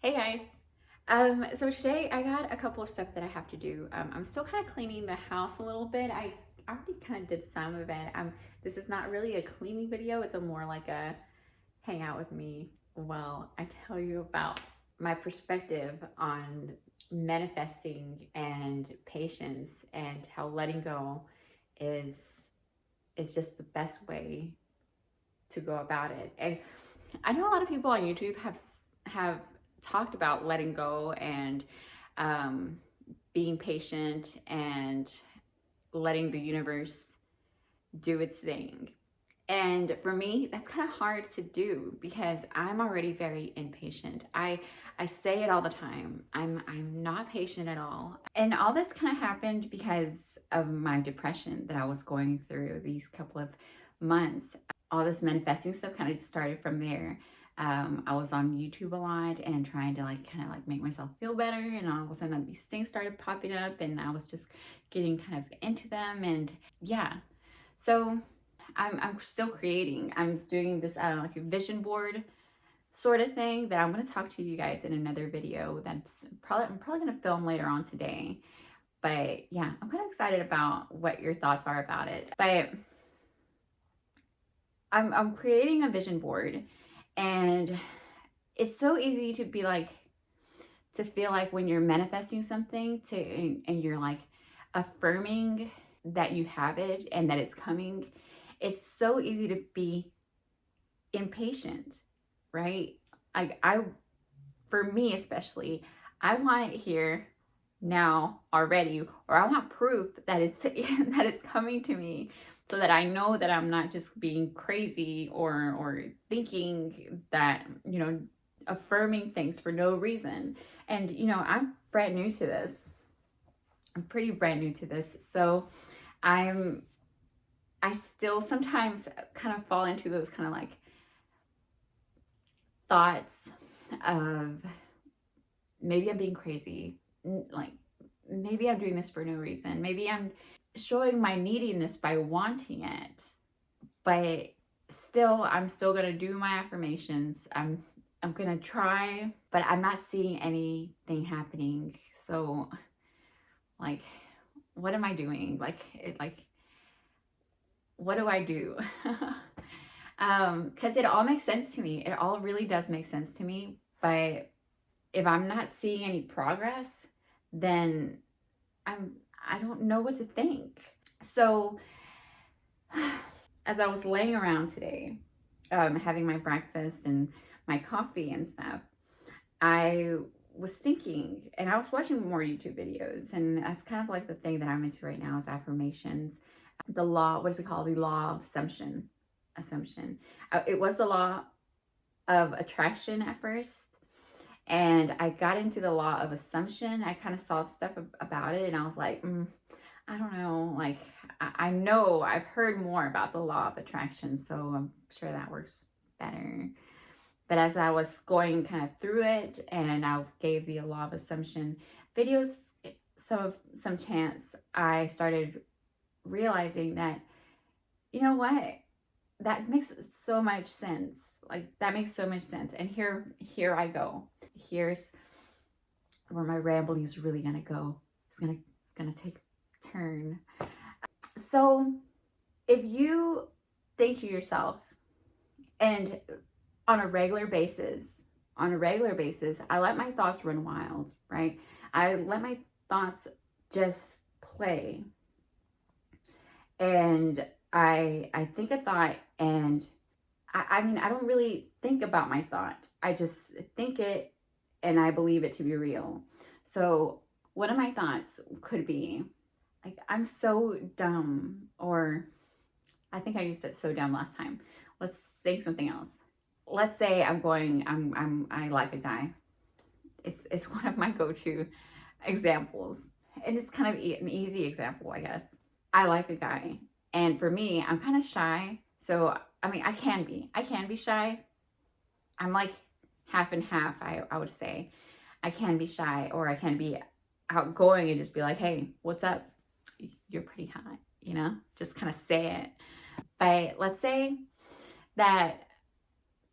Hey guys. So today I got a couple of stuff that I have to do. I'm still kind of cleaning the house a little bit. I already kind of did some of it. This is not really a cleaning video. It's a more like a hang out with me while I tell you about my perspective on manifesting and patience and how letting go is is just the best way to go about it. And I know a lot of people on YouTube have talked about letting go and um, being patient and letting the universe do its thing. And for me, that's kind of hard to do because I'm already very impatient. I say it all the time. I'm not patient at all. And all this kind of happened because of my depression that I was going through these couple of months. All this manifesting stuff kind of just started from there. I was on YouTube a lot and trying to kind of make myself feel better, and all of a sudden these things started popping up and I was just getting kind of into them. And yeah, so I'm still creating. I'm doing this like a vision board sort of thing that I'm going to talk to you guys in another video. I'm probably going to film later on today. But yeah, I'm kind of excited about what your thoughts are about it. But I'm creating a vision board, and it's so easy to be to feel like when you're manifesting something and you're affirming that you have it and that it's coming, it's so easy to be impatient, right? I for me especially, I want it here now already, or I want proof that it's that it's coming to me, so that I know that I'm not just being crazy or thinking that, affirming things for no reason. And I'm brand new to this. I'm pretty brand new to this. So I still sometimes kind of fall into those kind of thoughts of maybe I'm being crazy, like maybe I'm doing this for no reason, maybe I'm showing my neediness by wanting it, but I'm still gonna do my affirmations. I'm gonna try, but I'm not seeing anything happening. So what am I doing? What do I do? Because it all makes sense to me. It all really does make sense to me. But if I'm not seeing any progress, then I don't know what to think. So as I was laying around today, having my breakfast and my coffee and stuff, I was thinking, and I was watching more YouTube videos, and that's kind of the thing that I'm into right now is affirmations. The law, what is it called? The law of assumption. It was the law of attraction at first, and I got into the law of assumption. I kind of saw stuff about it, and I was like, I don't know. I know I've heard more about the law of attraction, so I'm sure that works better. But as I was going kind of through it, and I gave the law of assumption videos some chance, I started realizing that, you know what, that makes so much sense. That makes so much sense. And here I go. Here's where my rambling is really gonna go. It's gonna take a turn. So if you think to yourself, and on a regular basis, I let my thoughts run wild, right? I let my thoughts just play. And I think a thought, and I mean, I don't really think about my thought. I just think it and I believe it to be real. So one of my thoughts could be I'm so dumb, or I think I used it so dumb last time. Let's think something else. Let's say I like a guy. It's one of my go-to examples. And it's kind of an easy example, I guess. I like a guy. And for me, I'm kind of shy. So, I mean, I can be shy. I'm half and half, I would say. I can be shy, or I can be outgoing and just be like, hey, what's up? You're pretty hot, just kind of say it. But let's say that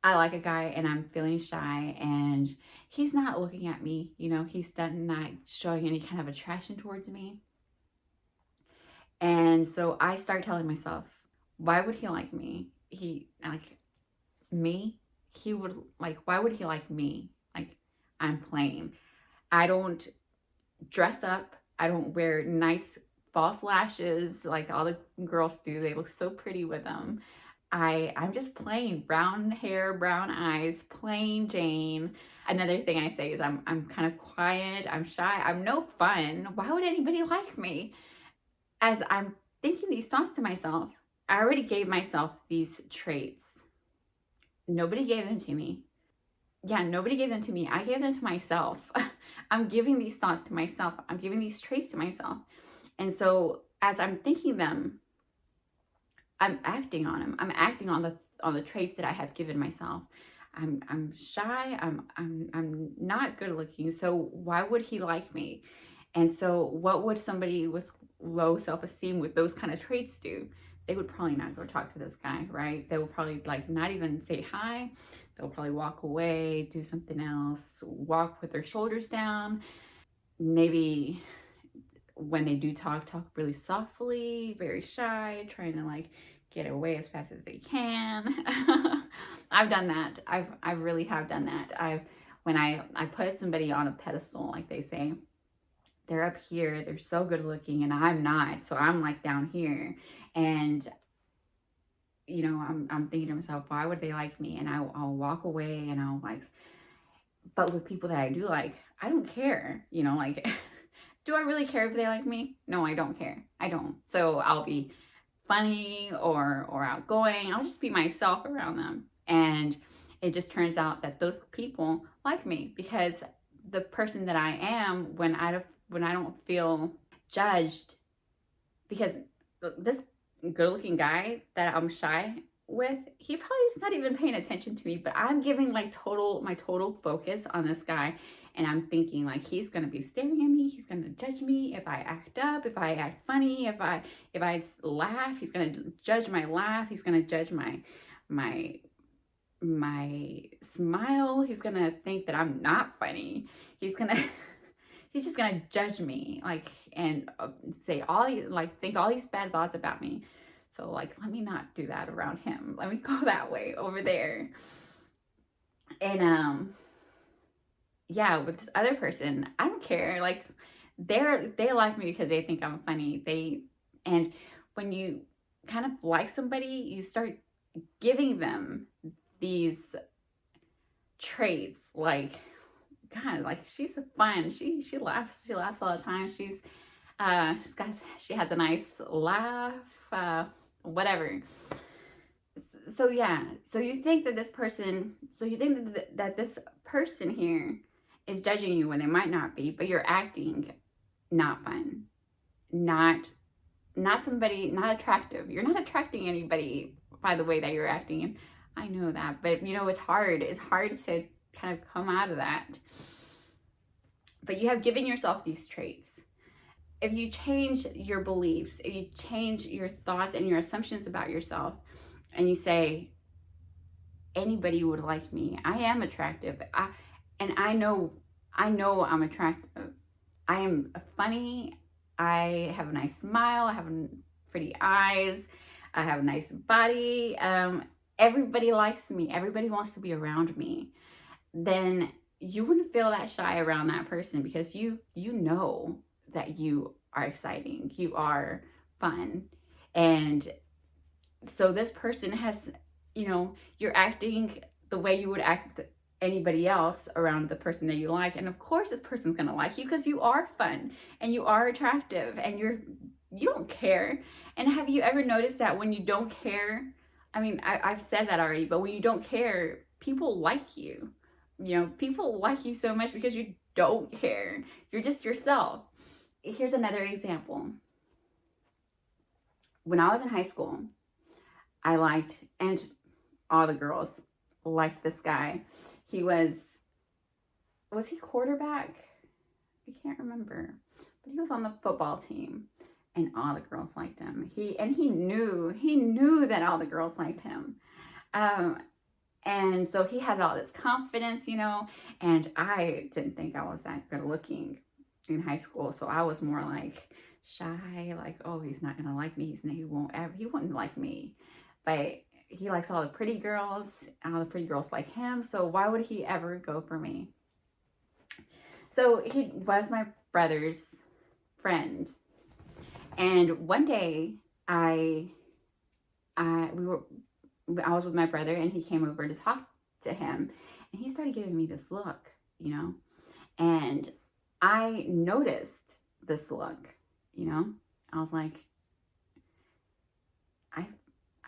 I like a guy and I'm feeling shy and he's not looking at me, he's not showing any kind of attraction towards me. And so I start telling myself, why would he like me? Me? He would why would he like me? I'm plain. I don't dress up. I don't wear nice false lashes like all the girls do. They look so pretty with them. I'm just plain, brown hair, brown eyes, plain Jane. Another thing I say is I'm kind of quiet, I'm shy, I'm no fun. Why would anybody like me? As I'm thinking these thoughts to myself, I already gave myself these traits. Nobody gave them to me. Yeah, nobody gave them to me. I gave them to myself. I'm giving these thoughts to myself. I'm giving these traits to myself. And so as I'm thinking them, I'm acting on them. I'm acting on the traits that I have given myself. I'm shy. I'm not good looking. So why would he like me? And so what would somebody with low self-esteem with those kind of traits do? They would probably not go talk to this guy, right? They will probably not even say hi. They'll probably walk away, do something else, walk with their shoulders down. Maybe when they do talk really softly, very shy, trying to get away as fast as they can. I've done that. I really have done that. When I put somebody on a pedestal, like they say, they're up here, they're so good looking, and I'm not. So I'm down here, and I'm thinking to myself, why would they like me? And I'll walk away, and I'll but with people that I do like, I don't care. Do I really care if they like me? No, I don't care. I don't. So I'll be funny or outgoing. I'll just be myself around them, and it just turns out that those people like me because the person that I am when I don't feel judged, because this good-looking guy that I'm shy with, he probably is not even paying attention to me, but I'm giving my total focus on this guy, and I'm thinking he's gonna be staring at me, he's gonna judge me if I act up, if I act funny, if I laugh, he's gonna judge my laugh, he's gonna judge my smile, he's gonna think that I'm not funny, he's just gonna judge me and say think all these bad thoughts about me. So let me not do that around him. Let me go that way over there. And yeah, with this other person, I don't care. They like me because they think I'm funny. And when you kind of like somebody, you start giving them these traits God, she's fun. She laughs all the time. She has a nice laugh, whatever. So yeah, so you think that this person here is judging you when they might not be, but you're acting not fun, not somebody, not attractive. You're not attracting anybody by the way that you're acting. And I know that, but it's hard. It's hard to kind of come out of that. But you have given yourself these traits. If you change your beliefs, if you change your thoughts and your assumptions about yourself, and you say, anybody would like me, I am attractive, I know I'm attractive, I am funny, I have a nice smile, I have pretty eyes, I have a nice body, everybody likes me, everybody wants to be around me, then you wouldn't feel that shy around that person because you know that you are exciting, you are fun. And so this person has, you're acting the way you would act anybody else around the person that you like. And of course this person's gonna like you because you are fun and you are attractive and you don't care. And have you ever noticed that when you don't care, I've said that already, but when you don't care, people like you. People like you so much because you don't care. You're just yourself. Here's another example. When I was in high school, I liked, and all the girls liked this guy. He was he quarterback? I can't remember. But he was on the football team and all the girls liked him. He knew that all the girls liked him. And so he had all this confidence, you know, and I didn't think I was that good looking in high school. So I was more like shy, like, oh, he's not gonna like me. He wouldn't like me. But he likes all the pretty girls, and all the pretty girls like him. So why would he ever go for me? So he was my brother's friend. And one day I was with my brother, and he came over to talk to him, and he started giving me this look, you know, and I noticed this look, you know. I was like,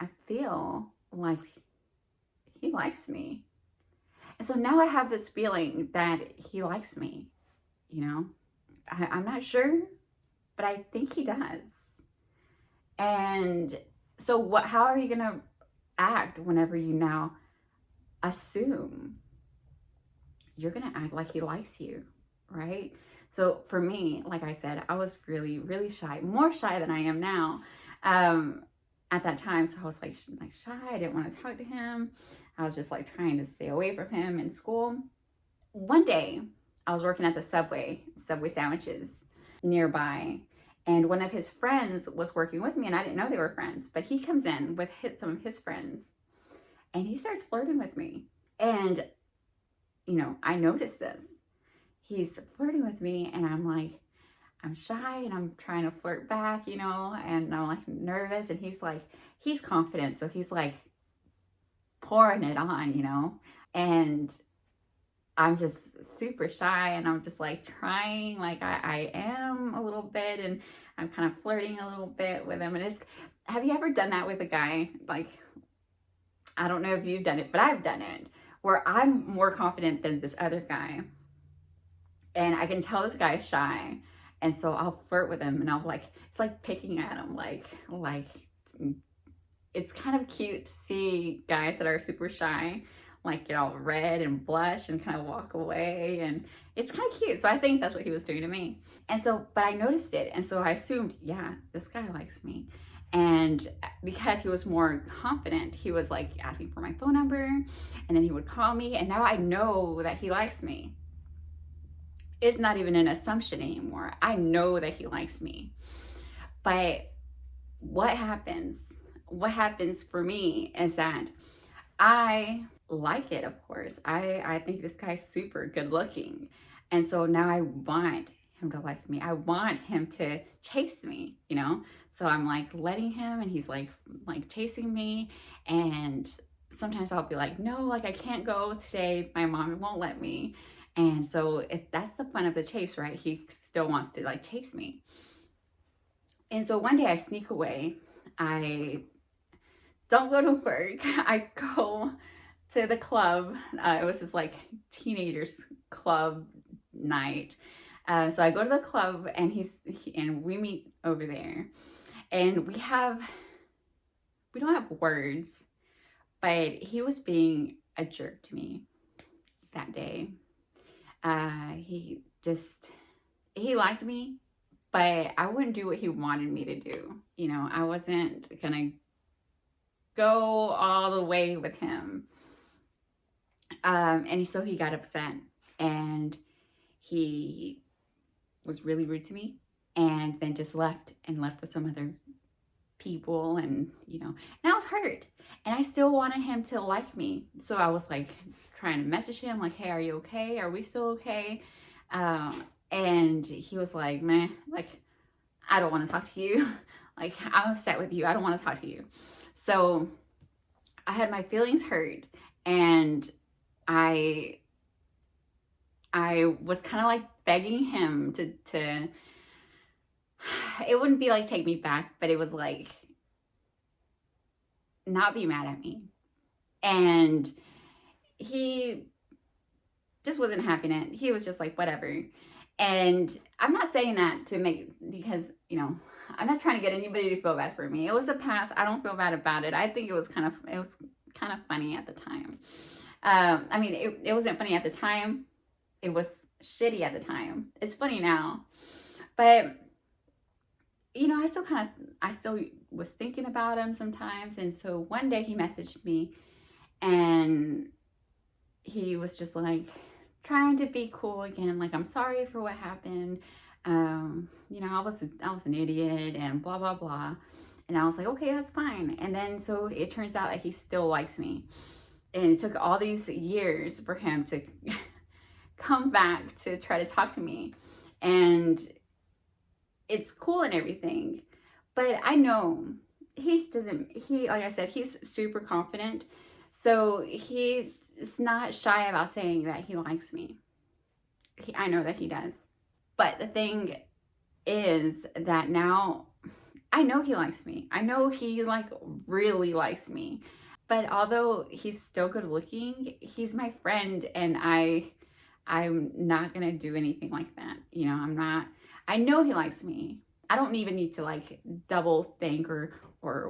I feel like he likes me. And so now I have this feeling that he likes me, you know. I'm not sure, but I think he does. And so how are you gonna act whenever you now assume? You're gonna act like he likes you, right? So for me, like I said, I was really, really shy, more shy than I am now. At that time, so I was like shy. I didn't want to talk to him. I was just like trying to stay away from him in school. One day, I was working at the Subway sandwiches nearby, and one of his friends was working with me, and I didn't know they were friends. But he comes in with some of his friends, and he starts flirting with me. And you know, I noticed this. He's flirting with me, and I'm like, I'm shy, and I'm trying to flirt back, you know, and I'm like nervous, and he's confident, so he's like pouring it on, you know, and I'm just super shy, and I'm just like trying, like I am a little bit, and I'm kind of flirting a little bit with him. And have you ever done that with a guy? Like, I don't know if you've done it, but I've done it, where I'm more confident than this other guy, and I can tell this guy's shy. And so I'll flirt with him, and I'll like, it's like picking at him, like it's kind of cute to see guys that are super shy, like get all red and blush and kind of walk away. And it's kind of cute. So I think that's what he was doing to me. And so, but I noticed it. And so I assumed, yeah, this guy likes me. And because he was more confident, he was like asking for my phone number, and then he would call me. And now I know that he likes me. It's not even an assumption anymore. I know that he likes me. But what happens for me is that I like it, of course. I think this guy's super good looking. And so now I want him to like me. I want him to chase me, you know? So I'm like letting him, and he's like chasing me. And sometimes I'll be like, no, like I can't go today. My mom won't let me. And so that's the fun of the chase, right? He still wants to like chase me. And so one day I sneak away. I don't go to work. I go to the club. It was this like teenagers club night. So I go to the club, and and we meet over there, and we don't have words, but he was being a jerk to me that day. He liked me, but I wouldn't do what he wanted me to do. You know, I wasn't gonna go all the way with him. And so he got upset, and he was really rude to me, and then just left with some other people. And you know, and I was hurt, and I still wanted him to like me. So I was like trying to message him, like, hey, are you okay? Are we still okay? And he was like, meh, like, I don't want to talk to you. Like, I'm upset with you. I don't want to talk to you. So I had my feelings hurt, and I was kind of like begging him to it wouldn't be like take me back, but it was like not be mad at me. And he just wasn't having it. He was just like, whatever. And I'm not saying that because, you know, I'm not trying to get anybody to feel bad for me. It was a past. I don't feel bad about it. I think it was kind of funny at the time. I mean, it wasn't funny at the time. It was shitty at the time. It's funny now. But, you know, I still was thinking about him sometimes. And so one day he messaged me, And he was just like trying to be cool again, like, I'm sorry for what happened. You know, I was an idiot and blah blah blah. And I was like, okay, that's fine. And then so it turns out that he still likes me. And it took all these years for him to come back to try to talk to me. And it's cool and everything. But I know like I said, he's super confident. So he is not shy about saying that he likes me. I know that he does. But the thing is that now I know he likes me. I know he like really likes me. But although he's still good looking, he's my friend, and I'm not gonna do anything like that. You know, I'm not. I know he likes me. I don't even need to like double think or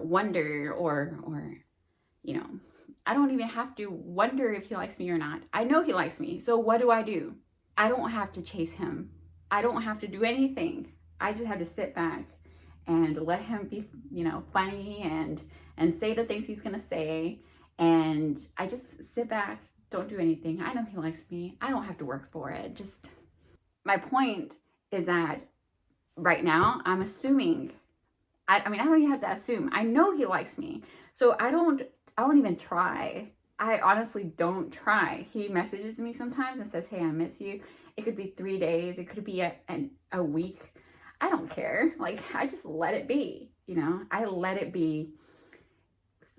wonder or you know, I don't even have to wonder if he likes me or not. I know he likes me. So what do? I don't have to chase him. I don't have to do anything. I just have to sit back and let him be, you know, funny and say the things he's gonna say. And I just sit back, don't do anything. I know he likes me. I don't have to work for it. Just my point is that right now I'm assuming. I mean, I don't even have to assume. I know he likes me. So I don't even try. I honestly don't try. He messages me sometimes and says, hey, I miss you. It could be 3 days. It could be a week. I don't care. Like, I just let it be. You know, I let it be.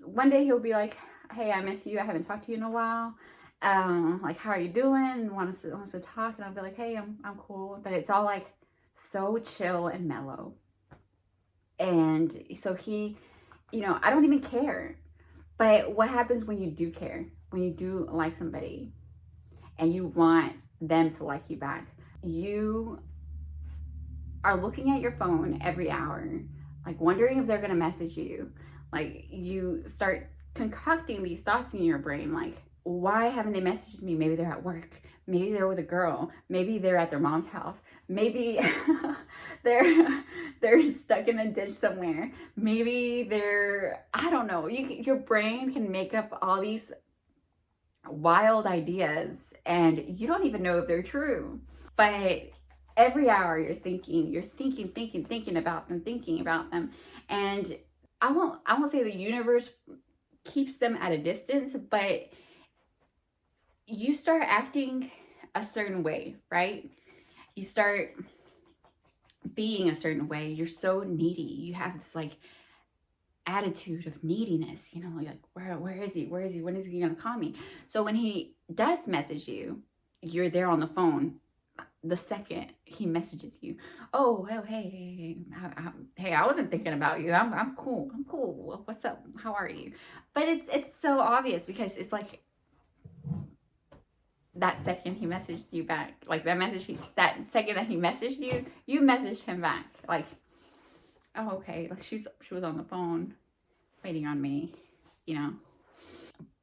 One day he'll be like, hey, I miss you. I haven't talked to you in a while. Like, how are you doing? And wants to talk. And I'll be like, hey, I'm cool. But it's all like so chill and mellow. And so he, you know, I don't even care. But what happens when you do care? When you do like somebody and you want them to like you back? You are looking at your phone every hour, like wondering if they're going to message you. Like, you start concocting these thoughts in your brain, like, why haven't they messaged me? Maybe they're at work. Maybe they're with a girl. Maybe they're at their mom's house. Maybe they're stuck in a ditch somewhere. Maybe I don't know. Your brain can make up all these wild ideas and you don't even know if they're true. But every hour you're thinking about them. And I won't say the universe keeps them at a distance, but you start acting a certain way, right? You start being a certain way. You're so needy. You have this like attitude of neediness, you know, like where is he? When is he gonna call me? So when he does message you, you're there on the phone the second he messages you. Oh, well, hey, I wasn't thinking about you. I'm cool. What's up? How are you? But it's so obvious because it's like that second he messaged you back, like that second that he messaged you, you messaged him back. Like, oh, okay, like she was on the phone waiting on me, you know.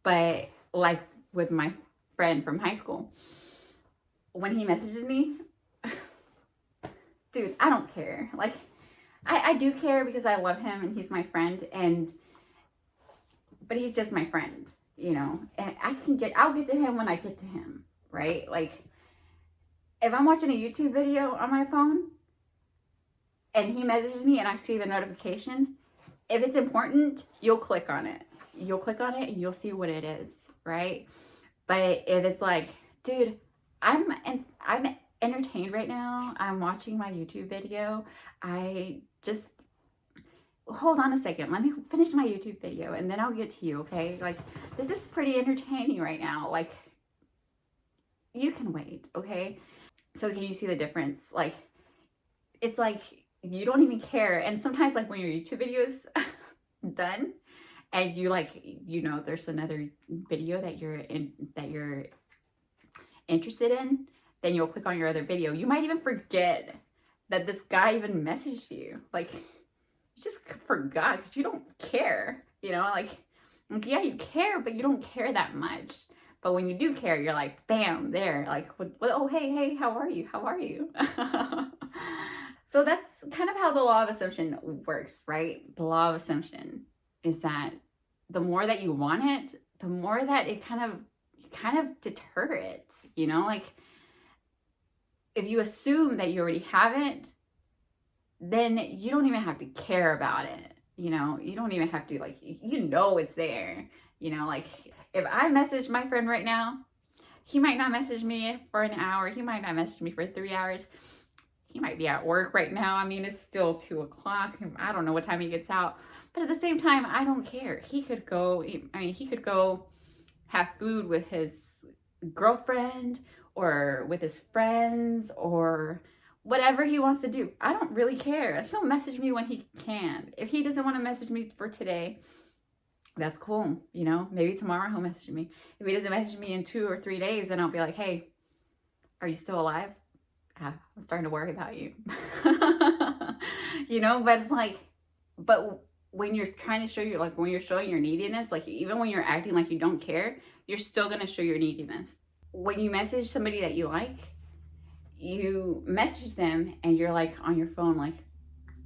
But like with my friend from high school, when he messages me, dude, I don't care. Like, I do care because I love him and he's my friend, but he's just my friend, you know. And I'll get to him when I get to him, right? Like, if I'm watching a YouTube video on my phone and he messages me and I see the notification, if it's important, you'll click on it. You'll click on it and you'll see what it is, right? But if it's like, dude, I'm entertained right now, I'm watching my YouTube video, I just hold on a second, let me finish my YouTube video and then I'll get to you, okay? Like, this is pretty entertaining right now. Like, you can wait, okay? So can you see the difference? Like, it's like you don't even care. And sometimes, like, when your YouTube video is done and you like, you know, there's another video that you're interested in, then you'll click on your other video. You might even forget that this guy even messaged you. Like, you just forgot because you don't care, you know. Like, yeah, you care, but you don't care that much. But when you do care, you're like, bam, there. Like, oh, hey, how are you? So that's kind of how the law of assumption works, right? The law of assumption is that the more that you want it, the more that it kind of deter it, you know, like if you assume that you already have it, then you don't even have to care about it. You know, you don't even have to, like, you know, it's there. You know, like if I message my friend right now, he might not message me for an hour. He might not message me for 3 hours. He might be at work right now. I mean, it's still 2 o'clock. I don't know what time he gets out. But at the same time, I don't care. He could go, I mean, he could go have food with his girlfriend or with his friends or whatever he wants to do. I don't really care. He'll message me when he can. If he doesn't want to message me for today, that's cool. You know, maybe tomorrow he'll message me. If he doesn't message me in 2 or 3 days, then I'll be like, hey, are you still alive? I'm starting to worry about you. You know, but it's like, but when you're trying to show your, like when you're showing your neediness, like even when you're acting like you don't care, you're still going to show your neediness. When you message somebody that you like, you message them and you're like on your phone, like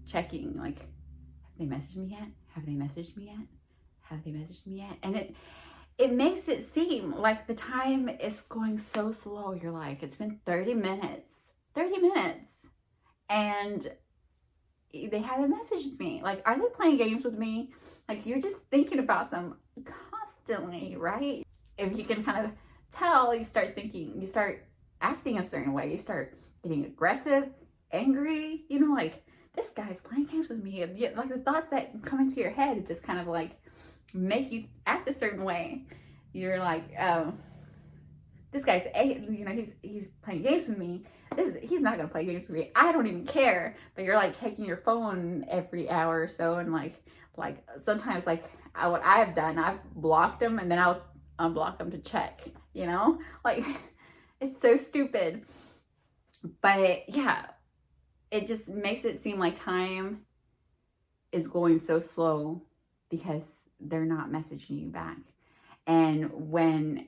checking, like, have they messaged me yet? Have they messaged me yet? Have they messaged me yet? And it makes it seem like the time is going so slow. You're like, it's been 30 minutes, and they haven't messaged me. Like, are they playing games with me? Like, you're just thinking about them constantly, right? If you can kind of tell, you start thinking, you start acting a certain way, you start getting aggressive, angry, you know, like, this guy's playing games with me. Like, the thoughts that come into your head just kind of like make you act a certain way. You're like, this guy's, you know, he's playing games with me. He's not gonna play games with me. I don't even care. But you're like checking your phone every hour or so, and like sometimes like what I've done, I've blocked them and then I'll unblock them to check. You know, like it's so stupid. But yeah, it just makes it seem like time is going so slow because they're not messaging you back. And when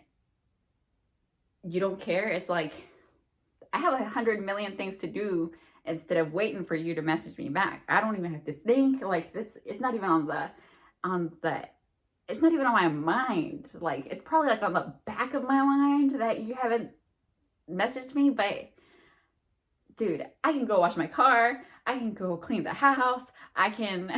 you don't care, it's like, I have 100 million things to do instead of waiting for you to message me back. I don't even have to think. Like, it's not even it's not even on my mind. Like, it's probably like on the back of my mind that you haven't messaged me. But dude, I can go wash my car. I can go clean the house. I can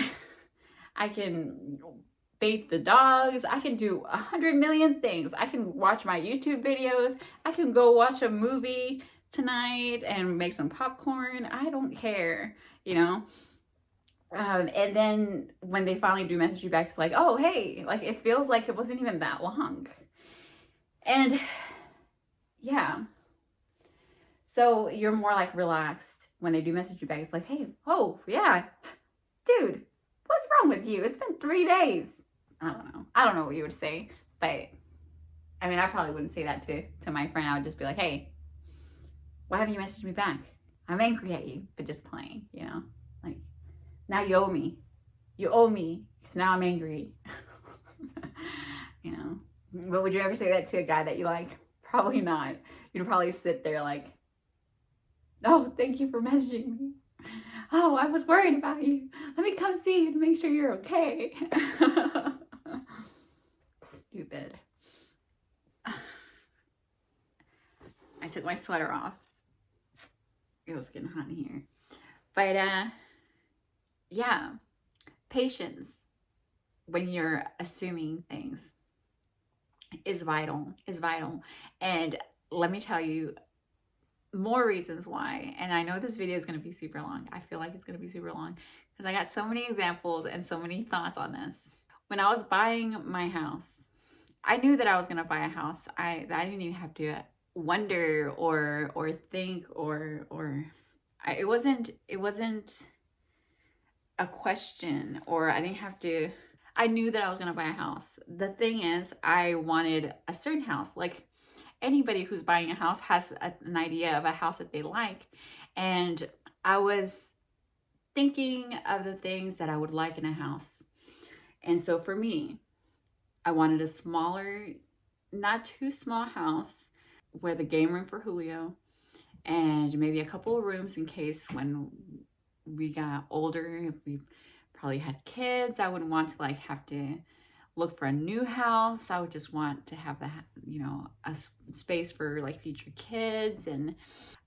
bathe the dogs. I can do 100 million things. I can watch my YouTube videos. I can go watch a movie tonight and make some popcorn. I don't care, you know? And then when they finally do message you back, it's like, oh, hey, like it feels like it wasn't even that long. And yeah. So you're more like relaxed when they do message you back. It's like, hey, oh, yeah, dude, what's wrong with you? It's been 3 days. I don't know what you would say, but I mean, I probably wouldn't say that to my friend. I would just be like, hey, why haven't you messaged me back? I'm angry at you, but just playing, you know? Like, now you owe me. You owe me, because now I'm angry. You know? But would you ever say that to a guy that you like? Probably not. You'd probably sit there like, oh, thank you for messaging me. Oh, I was worried about you. Let me come see you to make sure you're okay. Stupid. I took my sweater off. It was getting hot in here. But yeah, patience when you're assuming things is vital. And let me tell you more reasons why. And I know this video is going to be super long. I feel like it's going to be super long because I got so many examples and so many thoughts on this. When I was buying my house, I knew that I was going to buy a house. I didn't even have to wonder or think it wasn't a question, or I didn't have to. I knew that I was going to buy a house. The thing is, I wanted a certain house. Like, anybody who's buying a house has an idea of a house that they like. And I was thinking of the things that I would like in a house. And so for me, I wanted a smaller, not too small house with a game room for Julio and maybe a couple of rooms in case when we got older, if we probably had kids, I wouldn't want to like have to look for a new house. I would just want to have a space for like future kids, and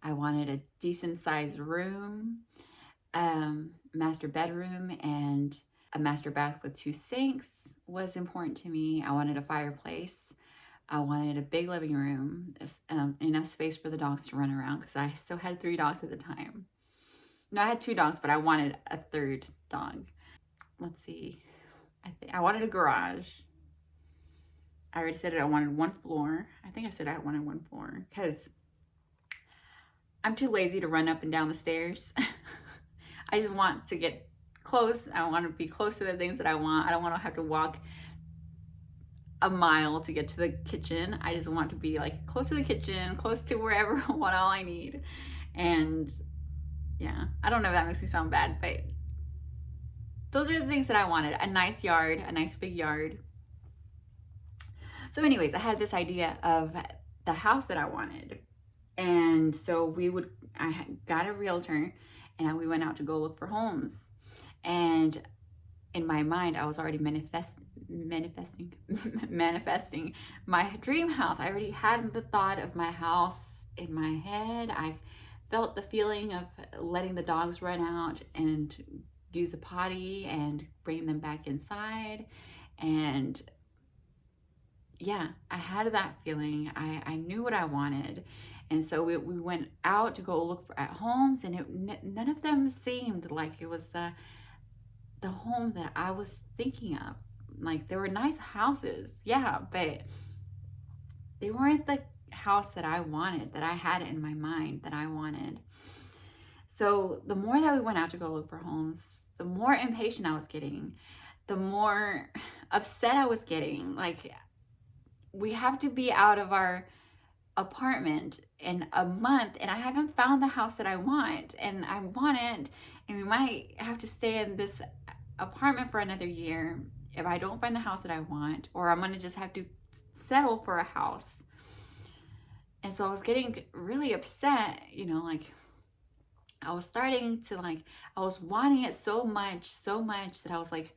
I wanted a decent sized room, master bedroom, and a master bath with 2 sinks was important to me. I wanted a fireplace. I wanted a big living room, enough space for the dogs to run around, because I still had 3 dogs at the time. No, I had 2 dogs, but I wanted a 3rd dog. Let's see. I wanted a garage. I already said it. I wanted 1 floor. I think I said I wanted 1 floor because I'm too lazy to run up and down the stairs. I just want to get close. I want to be close to the things that I want. I don't want to have to walk a mile to get to the kitchen. I just want to be like close to the kitchen, close to wherever what all I need. And yeah, I don't know if that makes me sound bad, but those are the things that I wanted. A nice yard, a nice big yard. So anyways, I had this idea of the house that I wanted. And so I got a realtor, and we went out to go look for homes. And in my mind, I was already manifesting my dream house. I already had the thought of my house in my head. I felt the feeling of letting the dogs run out and use the potty and bring them back inside. And yeah, I had that feeling. I knew what I wanted. And so we went out to go look at homes, and none of them seemed like it was the home that I was thinking of. Like, there were nice houses, yeah, but they weren't the house that I wanted, that I had in my mind that I wanted. So the more that we went out to go look for homes, the more impatient I was getting, the more upset I was getting. Like, we have to be out of our apartment in a month, and I haven't found the house that I want, and I want it, and we might have to stay in this apartment for another year if I don't find the house that I want, or I'm gonna just have to settle for a house. And so I was getting really upset, like I was starting to I was wanting it so much that I was like,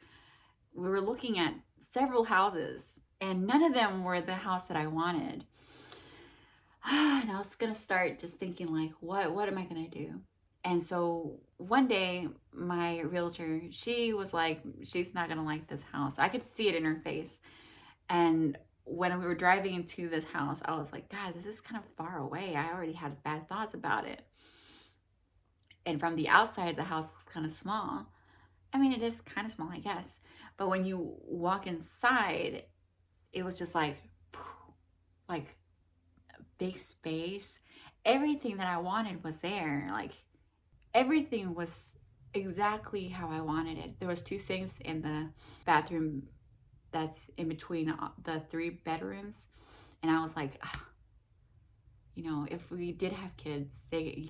we were looking at several houses, and none of them were the house that I wanted. And I was gonna start just thinking like, what am I gonna do? And so one day my realtor, she was like, she's not gonna like this house. I could see it in her face. And when we were driving into this house, I was like, God, this is kind of far away. I already had bad thoughts about it. And from the outside, the house looks kind of small. I mean, it is kind of small, I guess. But when you walk inside, it was just like big space. Everything that I wanted was there. Like, everything was exactly how I wanted it. There was 2 sinks in the bathroom that's in between the 3 bedrooms. And I was like, if we did have kids, I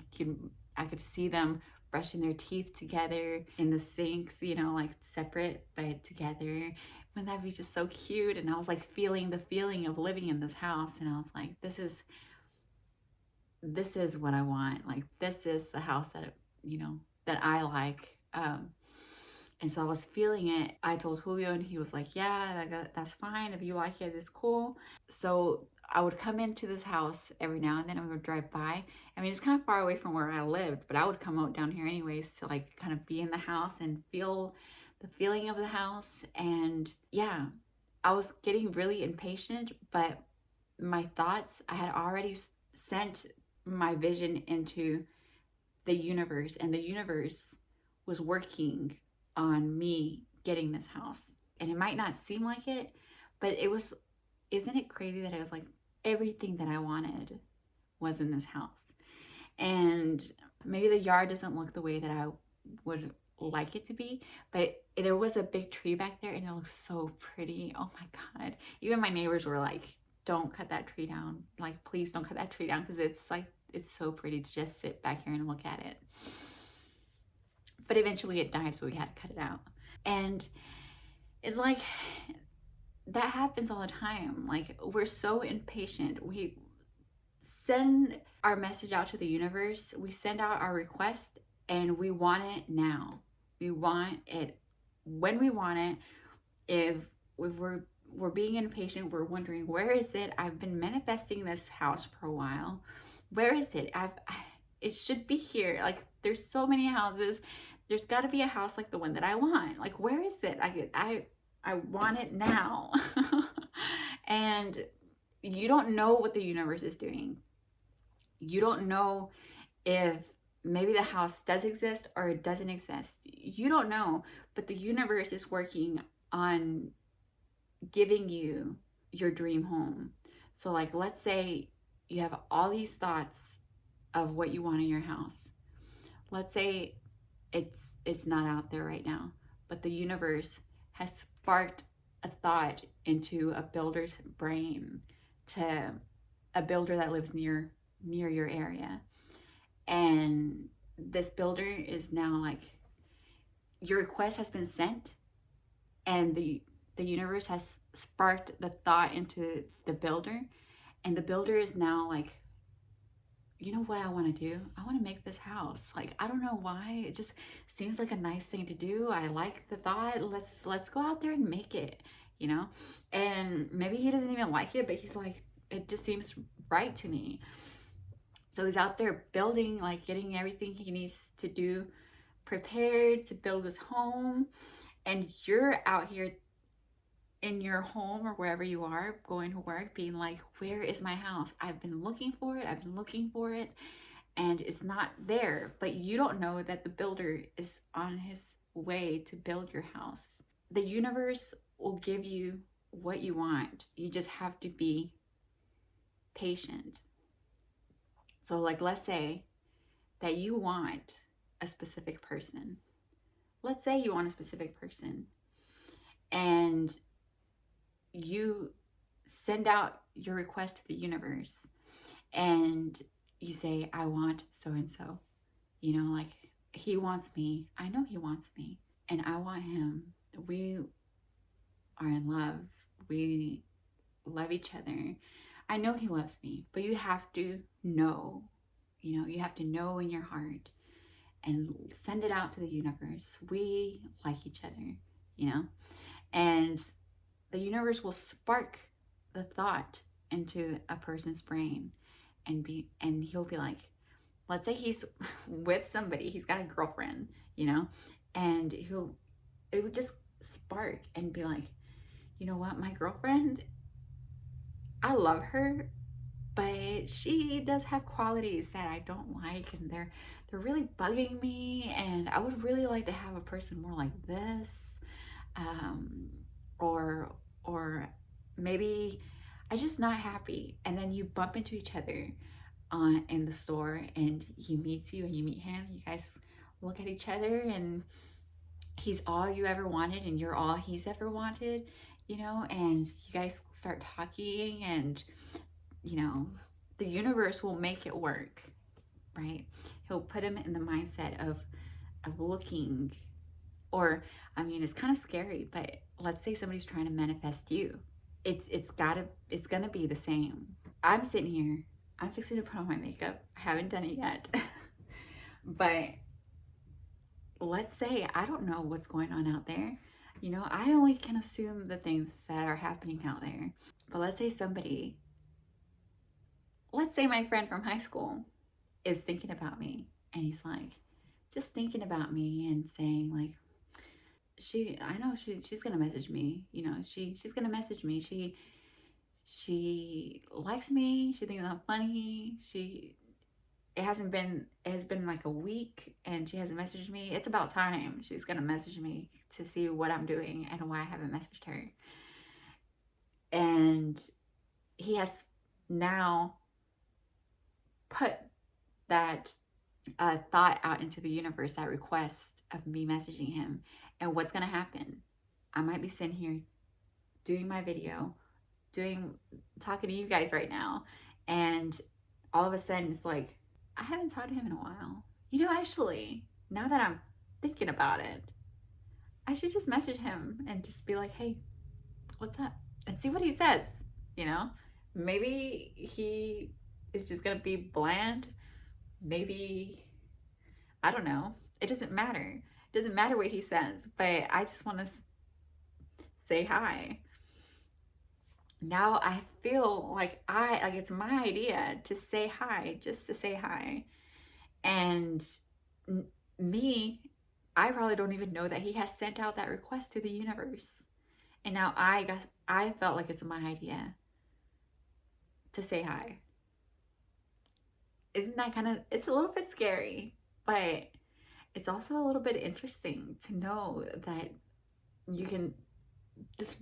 could see them brushing their teeth together in the sinks, like separate but together. Wouldn't that be just so cute? And I was like feeling the feeling of living in this house, and I was like, this is what I want. Like, this is the house that that I like. And so I was feeling it. I told Julio, and he was like, yeah, that's fine. If you like it, it's cool. So I would come into this house every now and then, and we would drive by. I mean, it's kind of far away from where I lived, but I would come out down here anyways to like kind of be in the house and feel the feeling of the house. And yeah, I was getting really impatient, but my thoughts, I had already sent my vision into the universe, and the universe was working on me getting this house. And it might not seem like it, but isn't it crazy that it was like everything that I wanted was in this house? And maybe the yard doesn't look the way that I would like it to be, but there was a big tree back there, and it looks so pretty. Oh my God. Even my neighbors were like, don't cut that tree down. Like, please don't cut that tree down, because it's so pretty to just sit back here and look at it. But eventually it died, so we had to cut it out. And it's like, that happens all the time. Like, we're so impatient. We send our message out to the universe. We send out our request, and we want it now. We want it when we want it. If we're we're being impatient. We're wondering, where is it? I've been manifesting this house for a while. Where is it? It should be here. Like, there's so many houses. There's got to be a house like the one that I want. Like, where is it? I want it now. And you don't know what the universe is doing. You don't know if maybe the house does exist or it doesn't exist. You don't know, but the universe is working on giving you your dream home. So, like, let's say you have all these thoughts of what you want in your house. Let's say it's not out there right now, but the universe has sparked a thought into a builder's brain, to a builder that lives near your area. And this builder is now like, your request has been sent, and the universe has sparked the thought into the builder, and the builder is now like, you know what I want to do? I want to make this house. Like, I don't know why, it just seems like a nice thing to do. I like the thought. Let's go out there and make it, you know? And maybe he doesn't even like it, but he's like, it just seems right to me. So he's out there building, like getting everything he needs to do prepared to build his home. And you're out here in your home or wherever you are going to work being like, where is my house? I've been looking for it. And it's not there. But you don't know that the builder is on his way to build your house. The universe will give you what you want. You just have to be patient. So, like, let's say that you want a specific person. Let's say you want a specific person, and you send out your request to the universe, and you say, I want so and so. You know, like, he wants me. I know he wants me, and I want him. We are in love. We love each other. I know he loves me, but you have to know, you have to know in your heart and send it out to the universe. We like each other, and the universe will spark the thought into a person's brain, and he'll be like, let's say he's with somebody, he's got a girlfriend, and it would just spark and be like, you know what, my girlfriend, I love her, but she does have qualities that I don't like, and they're really bugging me, and I would really like to have a person more like this, or maybe I'm just not happy. And then you bump into each other in the store, and he meets you and you meet him. You guys look at each other, and he's all you ever wanted, and you're all he's ever wanted, and you guys start talking, and the universe will make it work, right? He'll put him in the mindset of looking, or it's kind of scary, but let's say somebody's trying to manifest you. It's gonna be the same. I'm sitting here, I'm fixing to put on my makeup. I haven't done it yet. But let's say I don't know what's going on out there. I only can assume the things that are happening out there. But let's say my friend from high school is thinking about me, and he's like, just thinking about me and saying like, I know she's gonna message me, she's gonna message me. She likes me, she thinks I'm funny. It has been like a week and she hasn't messaged me. It's about time she's gonna message me to see what I'm doing and why I haven't messaged her. And he has now put that thought out into the universe, that request of me messaging him. And what's gonna happen? I might be sitting here doing my video, talking to you guys right now, and all of a sudden it's like, I haven't talked to him in a while. Actually, now that I'm thinking about it, I should just message him and just be like, hey, what's up? And see what he says, Maybe he is just gonna be bland. Maybe, I don't know. It doesn't matter. It doesn't matter what he says, but I just want to say hi. now I feel like it's my idea to say hi, just to say hi. And me, I probably don't even know that he has sent out that request to the universe. And now I felt like it's my idea to say hi. Isn't that kind of, it's a little bit scary, but it's also a little bit interesting to know that you can just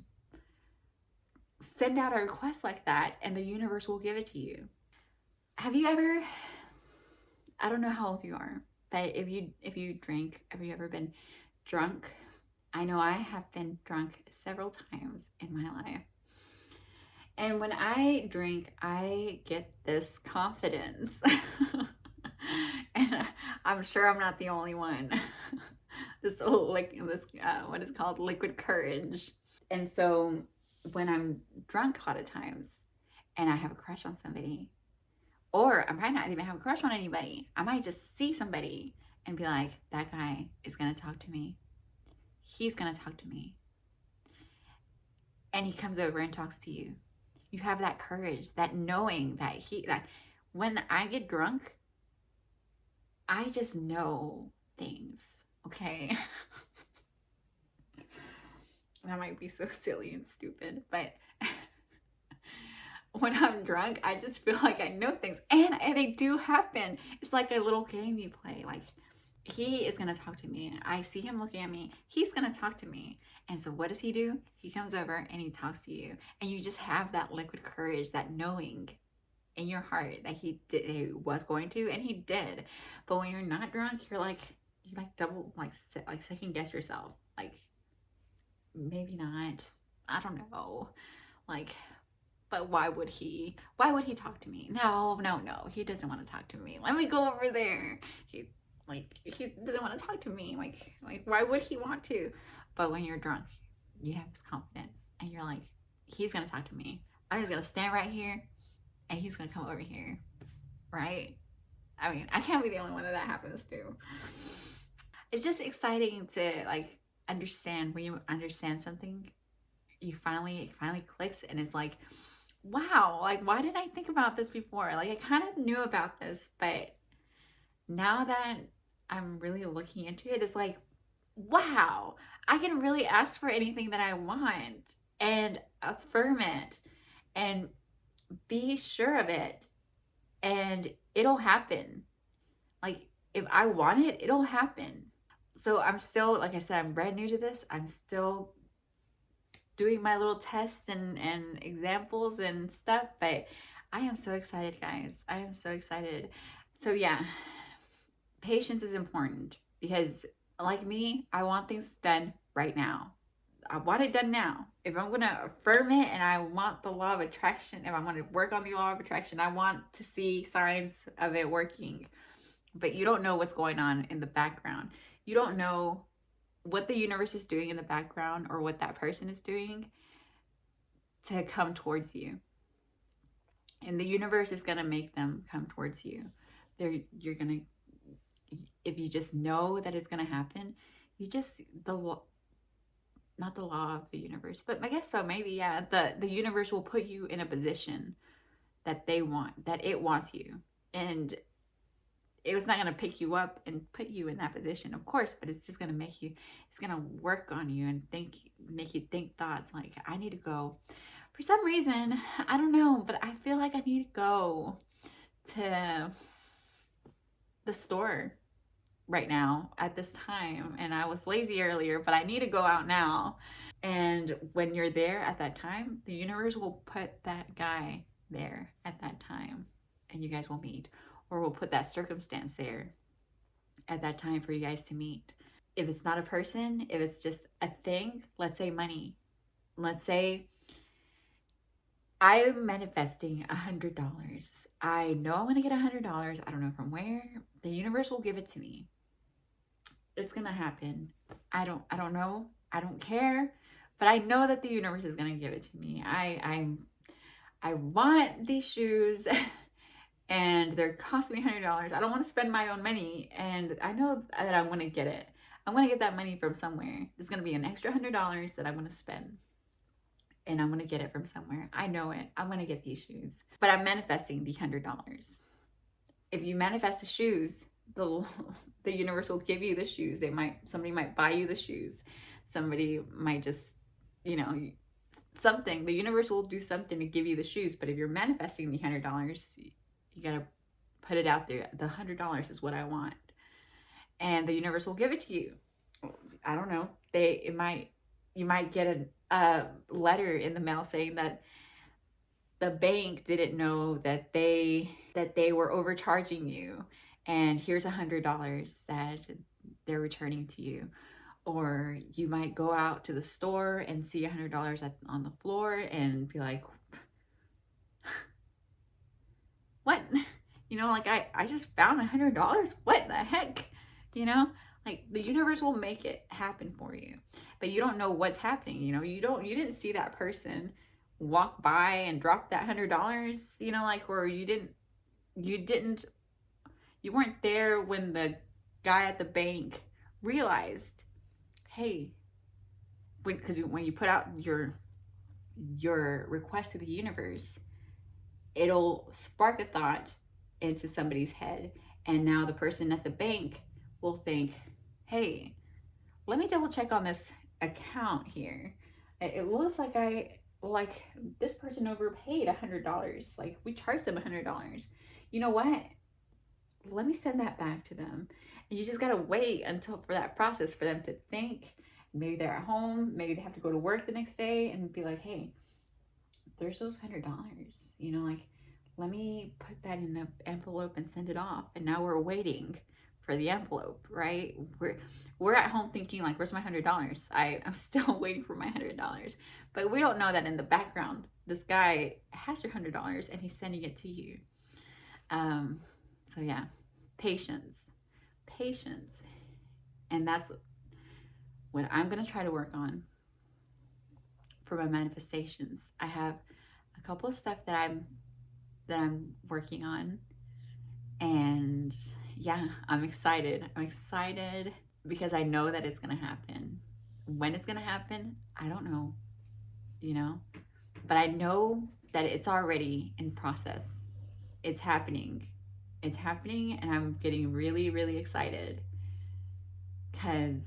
send out a request like that and the universe will give it to you. Have you ever, I don't know how old you are, but if you drink, have you ever been drunk? I know I have been drunk several times in my life. And when I drink, I get this confidence. And I'm sure I'm not the only one. This what is called liquid courage. And so when I'm drunk a lot of times and I have a crush on somebody, or I might not even have a crush on anybody, I might just see somebody and be like, that guy is gonna talk to me. He's gonna talk to me. And he comes over and talks to you. You have that courage, that knowing that when I get drunk, I just know things, okay? That might be so silly and stupid, but when I'm drunk, I just feel like I know things, and they do happen. It's like a little game you play. Like, he is gonna talk to me. I see him looking at me. He's gonna talk to me. And so what does he do? He comes over and he talks to you, and you just have that liquid courage, that knowing in your heart that he was going to, and he did. But when you're not drunk, you double like second guess yourself. Like, maybe not. I don't know. Like, but why would he talk to me? No, he doesn't want to talk to me. Let me go over there. He doesn't want to talk to me. Like why would he want to? But when you're drunk, you have this confidence and you're like, he's gonna talk to me. I'm just gonna stand right here and he's gonna come over here. Right? I mean, I can't be the only one that happens to. It's just exciting to like understand. When you understand something, it finally clicks, and it's like, wow, like, why didn't I think about this before? Like, I kind of knew about this, but now that I'm really looking into it, it's like, wow, I can really ask for anything that I want and affirm it and be sure of it, and it'll happen. Like, if I want it, it'll happen. So I'm still, like I said, I'm brand new to this. I'm still doing my little tests and examples and stuff, but I am so excited, guys. I am so excited. So yeah, patience is important because, like me, I want things done right now. I want it done now. If I'm going to affirm it and I want the law of attraction, if I want to work on the law of attraction, I want to see signs of it working. But you don't know what's going on in the background. You don't know what the universe is doing in the background or what that person is doing to come towards you. And the universe is going to make them come towards you. You're going to, if you just know that it's going to happen, not the law of the universe, but I guess so, maybe, yeah, the universe will put you in a position that it wants you. And it was not going to pick you up and put you in that position, of course, but it's just going to it's going to work on you and make you think thoughts like, I need to go. For some reason, I don't know, but I feel like I need to go to the store right now at this time. And I was lazy earlier, but I need to go out now. And when you're there at that time, the universe will put that guy there at that time and you guys will meet. Or we'll put that circumstance there at that time for you guys to meet. If it's not a person, if it's just a thing, let's say money. Let's say I'm manifesting $100. I know I'm gonna get $100. I don't know from where. The universe will give it to me. It's gonna happen. I don't know. I don't care. But I know that the universe is gonna give it to me. I want these shoes. And they're costing me $100. I don't want to spend my own money, and I know that I want to get it. I want to get that money from somewhere. There's going to be an extra $100 that I want to spend. and I'm going to get it from somewhere. I know it. I'm going to get these shoes. But I'm manifesting the $100. If you manifest the shoes, the universe will give you the shoes. Somebody might buy you the shoes. Somebody might just, you know, something. The universe will do something to give you the shoes. But if you're manifesting the $100, you got to put it out there. The $100 is what I want. And the universe will give it to you. I don't know. You might get a letter in the mail saying that the bank didn't know that they were overcharging you, and here's $100 that they're returning to you. Or you might go out to the store and see $100 on the floor and be like, what? You know, like I just found $100. What the heck? You know, like the universe will make it happen for you, but you don't know what's happening. You know, you didn't see that person walk by and drop that $100, you know, like, or you weren't there when the guy at the bank realized, hey, because when you put out your request to the universe, it'll spark a thought into somebody's head, and now the person at the bank will think, hey, let me double check on this account here. It looks like this person overpaid $100. Like, we charged them $100. You know what? Let me send that back to them. And you just gotta wait for that process for them to think. Maybe they're at home, maybe they have to go to work the next day, and be like, hey, there's those $100. You know, like, let me put that in the envelope and send it off. And now we're waiting for the envelope, right? We're at home thinking, like, where's my $100? I'm still waiting for my $100. But we don't know that in the background, this guy has your $100 and he's sending it to you. So yeah, patience. And that's what I'm going to try to work on for my manifestations. I have a couple of stuff that I'm working on, and yeah, I'm excited because I know that it's going to happen. When it's going to happen, I don't know, you know, but I know that it's already in process. It's happening, and I'm getting really, really excited because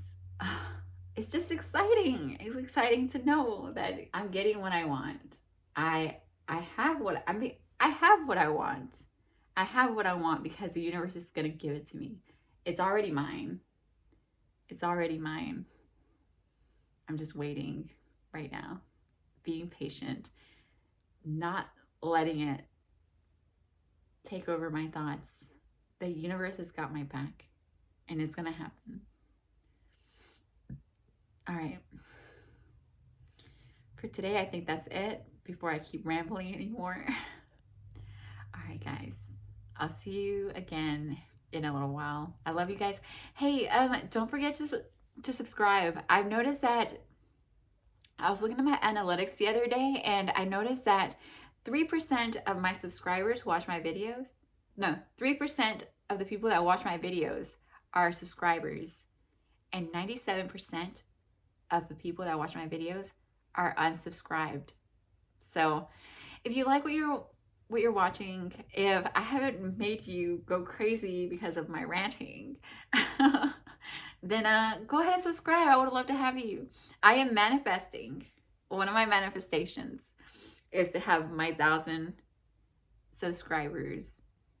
it's just exciting. It's exciting to know that I'm getting what I want. I have what I want. I have what I want because the universe is going to give it to me. It's already mine. I'm just waiting right now, being patient, not letting it take over my thoughts. The universe has got my back, and it's going to happen. All right. For today, I think that's it before I keep rambling anymore. All right, guys. I'll see you again in a little while. I love you guys. Hey, don't forget to subscribe. I've noticed that I was looking at my analytics the other day, and I noticed that 3% of my subscribers watch my videos. No, 3% of the people that watch my videos are subscribers, and 97% of the people that watch my videos are unsubscribed. So if you like what you're watching, if I haven't made you go crazy because of my ranting, then go ahead and subscribe. I would love to have you. I am manifesting. One of my manifestations is to have my 1,000 subscribers,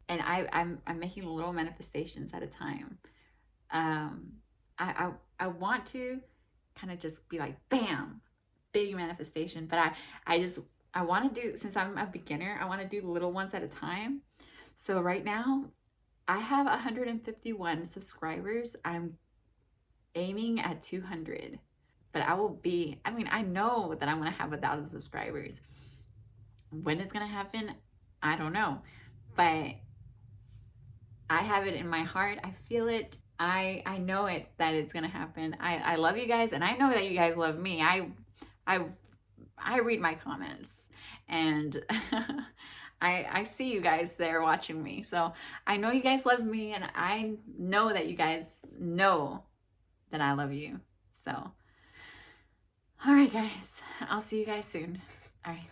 and I'm making little manifestations at a time. I want to kind of just be like, bam, big manifestation, but I want to do, since I'm a beginner, I want to do little ones at a time. So right now I have 151 subscribers. I'm aiming at 200, but I know that I'm going to have 1,000 subscribers. When it's going to happen, I don't know, but I have it in my heart. I feel it. I know it, that it's going to happen. I love you guys, and I know that you guys love me. I read my comments, and I see you guys there watching me. So I know you guys love me, and I know that you guys know that I love you. So All right, guys. I'll see you guys soon. All right.